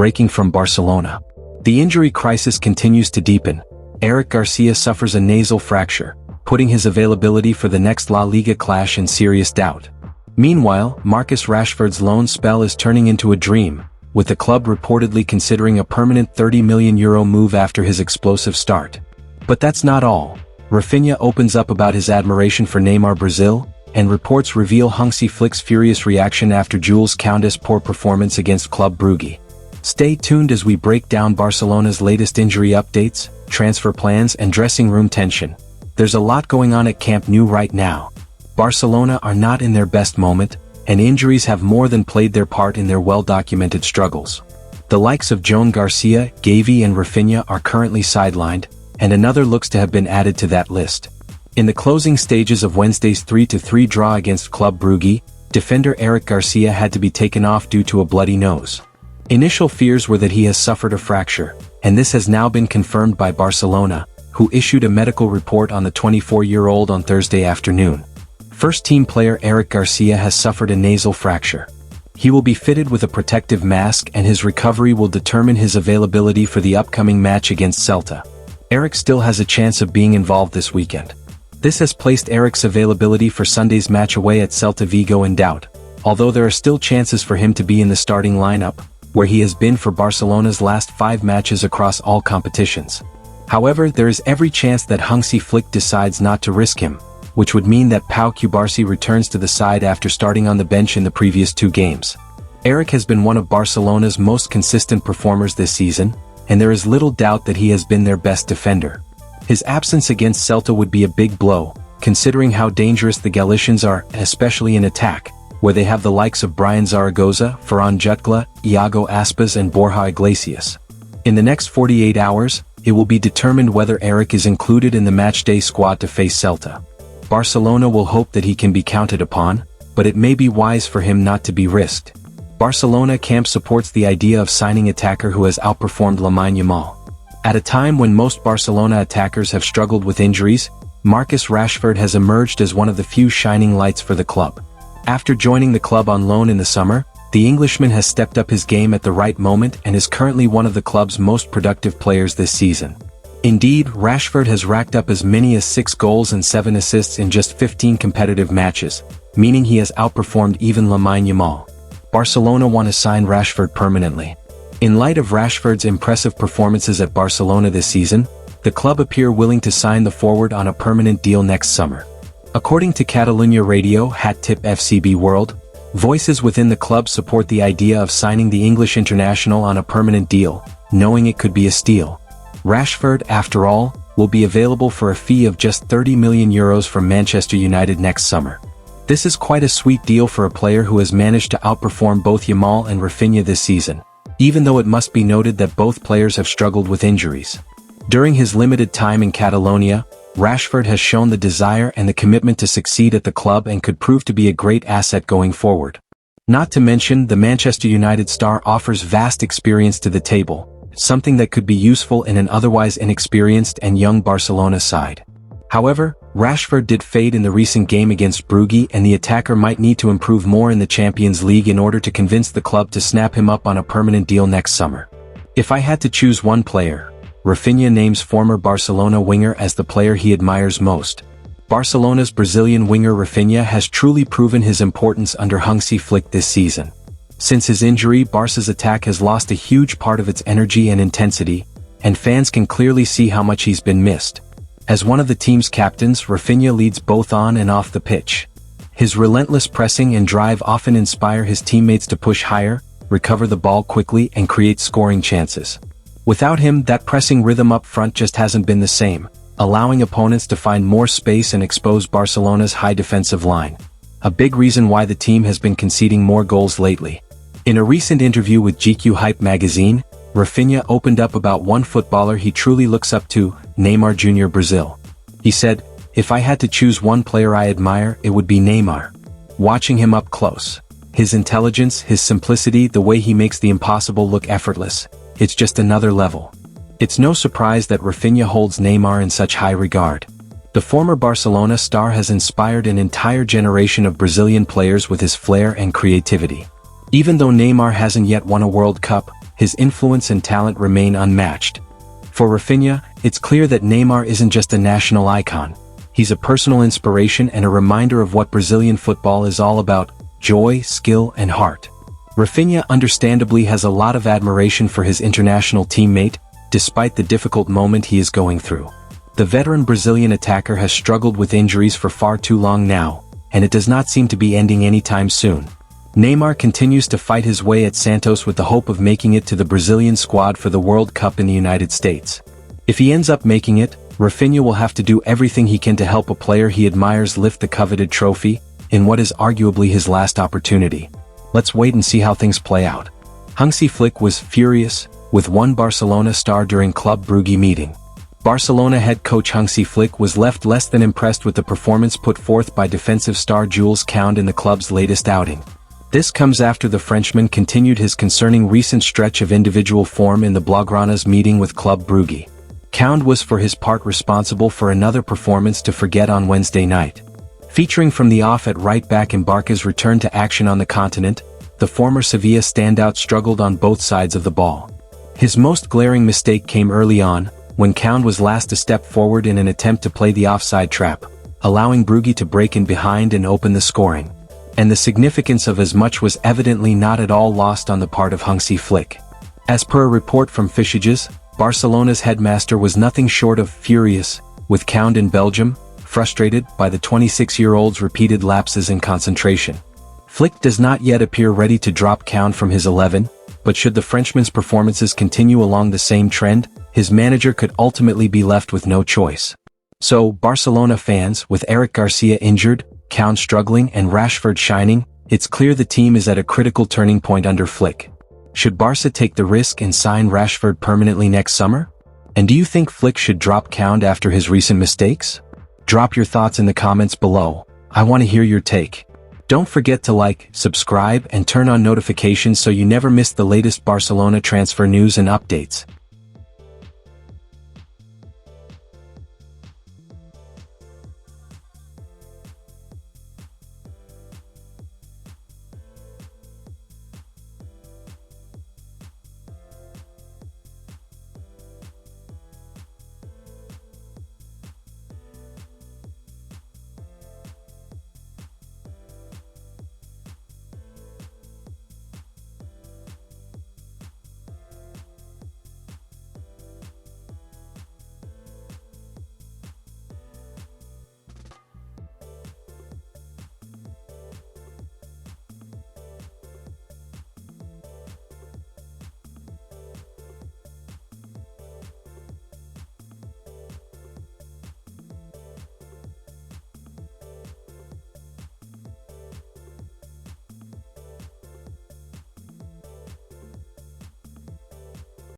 breaking from Barcelona. The injury crisis continues to deepen. Eric Garcia suffers a nasal fracture, putting his availability for the next La Liga clash in serious doubt. Meanwhile, Marcus Rashford's loan spell is turning into a dream, with the club reportedly considering a permanent €30 million move after his explosive start. But that's not all. Raphinha opens up about his admiration for Neymar Brazil, and reports reveal Hansi Flick's furious reaction after Jules Koundé's poor performance against Club Brugge. Stay tuned as we break down Barcelona's latest injury updates, transfer plans and dressing room tension. There's a lot going on at Camp Nou right now. Barcelona are not in their best moment, and injuries have more than played their part in their well-documented struggles. The likes of João Garcia, Gavi and Raphinha are currently sidelined, and another looks to have been added to that list. In the closing stages of Wednesday's 3-3 draw against Club Brugge, defender Eric Garcia had to be taken off due to a bloody nose. Initial fears were that he has suffered a fracture, and this has now been confirmed by Barcelona, who issued a medical report on the 24-year-old on Thursday afternoon. First-team player Eric Garcia has suffered a nasal fracture. He will be fitted with a protective mask and his recovery will determine his availability for the upcoming match against Celta. Eric still has a chance of being involved this weekend. This has placed Eric's availability for Sunday's match away at Celta Vigo in doubt, although there are still chances for him to be in the starting lineup, where he has been for Barcelona's last 5 matches across all competitions. However, there is every chance that Hansi Flick decides not to risk him, which would mean that Pau Cubarsí returns to the side after starting on the bench in the previous 2 games. Eric has been one of Barcelona's most consistent performers this season, and there is little doubt that he has been their best defender. His absence against Celta would be a big blow, considering how dangerous the Galicians are, especially in attack, where they have the likes of Brian Zaragoza, Ferran Jutgla, Iago Aspas and Borja Iglesias. In the next 48 hours, it will be determined whether Eric is included in the matchday squad to face Celta. Barcelona will hope that he can be counted upon, but it may be wise for him not to be risked. Barcelona camp supports the idea of signing attacker who has outperformed Lamine Yamal. At a time when most Barcelona attackers have struggled with injuries, Marcus Rashford has emerged as one of the few shining lights for the club. After joining the club on loan in the summer, the Englishman has stepped up his game at the right moment and is currently one of the club's most productive players this season. Indeed, Rashford has racked up as many as 6 goals and 7 assists in just 15 competitive matches, meaning he has outperformed even Lamine Yamal. Barcelona want to sign Rashford permanently. In light of Rashford's impressive performances at Barcelona this season, the club appear willing to sign the forward on a permanent deal next summer. According to Catalunya Radio Hat Tip FCB World, voices within the club support the idea of signing the English international on a permanent deal, knowing it could be a steal. Rashford, after all, will be available for a fee of just €30 million from Manchester United next summer. This is quite a sweet deal for a player who has managed to outperform both Yamal and Raphinha this season, even though it must be noted that both players have struggled with injuries. During his limited time in Catalonia, Rashford has shown the desire and the commitment to succeed at the club and could prove to be a great asset going forward. Not to mention, the Manchester United star offers vast experience to the table, something that could be useful in an otherwise inexperienced and young Barcelona side. However, Rashford did fade in the recent game against Brugge and the attacker might need to improve more in the Champions League in order to convince the club to snap him up on a permanent deal next summer. If I had to choose one player, Raphinha names former Barcelona winger as the player he admires most. Barcelona's Brazilian winger Raphinha has truly proven his importance under Hansi Flick this season. Since his injury, Barca's attack has lost a huge part of its energy and intensity, and fans can clearly see how much he's been missed. As one of the team's captains, Raphinha leads both on and off the pitch. His relentless pressing and drive often inspire his teammates to push higher, recover the ball quickly and create scoring chances. Without him, that pressing rhythm up front just hasn't been the same, allowing opponents to find more space and expose Barcelona's high defensive line. A big reason why the team has been conceding more goals lately. In a recent interview with GQ Hype magazine, Raphinha opened up about one footballer he truly looks up to, Neymar Jr. Brazil. He said, "If I had to choose one player I admire, it would be Neymar. Watching him up close. His intelligence, his simplicity, the way he makes the impossible look effortless. It's just another level." It's no surprise that Raphinha holds Neymar in such high regard. The former Barcelona star has inspired an entire generation of Brazilian players with his flair and creativity. Even though Neymar hasn't yet won a World Cup, his influence and talent remain unmatched. For Raphinha, it's clear that Neymar isn't just a national icon. He's a personal inspiration and a reminder of what Brazilian football is all about: joy, skill, and heart. Raphinha understandably has a lot of admiration for his international teammate, despite the difficult moment he is going through. The veteran Brazilian attacker has struggled with injuries for far too long now, and it does not seem to be ending anytime soon. Neymar continues to fight his way at Santos with the hope of making it to the Brazilian squad for the World Cup in the United States. If he ends up making it, Raphinha will have to do everything he can to help a player he admires lift the coveted trophy, in what is arguably his last opportunity. Let's wait and see how things play out. Hansi Flick was furious with one Barcelona star during Club Brugge meeting. Barcelona head coach Hansi Flick was left less than impressed with the performance put forth by defensive star Jules Koundé in the club's latest outing. This comes after the Frenchman continued his concerning recent stretch of individual form in the Blaugrana's meeting with Club Brugge. Koundé was for his part responsible for another performance to forget on Wednesday night. Featuring from the off at right back in Barca's return to action on the continent, the former Sevilla standout struggled on both sides of the ball. His most glaring mistake came early on, when Koundé was last to step forward in an attempt to play the offside trap, allowing Brugge to break in behind and open the scoring. And the significance of as much was evidently not at all lost on the part of Hansi Flick. As per a report from Fischages, Barcelona's headmaster was nothing short of furious with Koundé in Belgium, frustrated by the 26-year-old's repeated lapses in concentration. Flick does not yet appear ready to drop Koundé from his 11, but should the Frenchman's performances continue along the same trend, his manager could ultimately be left with no choice. So, Barcelona fans, with Eric Garcia injured, Koundé struggling and Rashford shining, it's clear the team is at a critical turning point under Flick. Should Barca take the risk and sign Rashford permanently next summer? And do you think Flick should drop Koundé after his recent mistakes? Drop your thoughts in the comments below. I want to hear your take. Don't forget to like, subscribe, and turn on notifications so you never miss the latest Barcelona transfer news and updates.